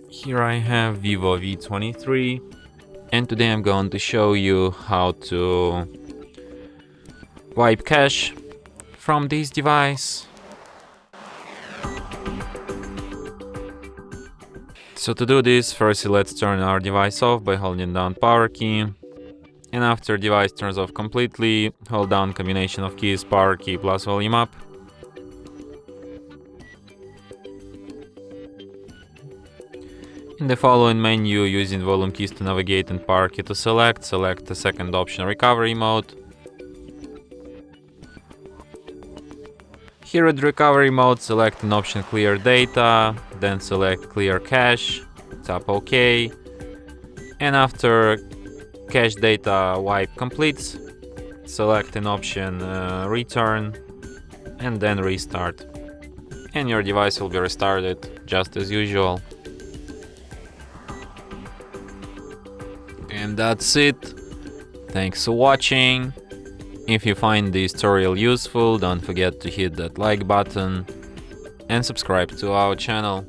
Here I have VIVO V23, and today I'm going to show you how to wipe cache from this device. So to do this, firstly let's turn our device off by holding down power key, and after device turns off completely, hold down combination of keys power key plus volume up. In the following menu, using volume keys to navigate and power key to select the second option, recovery mode. Here at recovery mode, select an option clear data, then select clear cache, tap OK, and after cache data wipe completes, select an option return, and then restart. And your device will be restarted just as usual. And that's it. Thanks for watching. If you find this tutorial useful, don't forget to hit that like button and subscribe to our channel.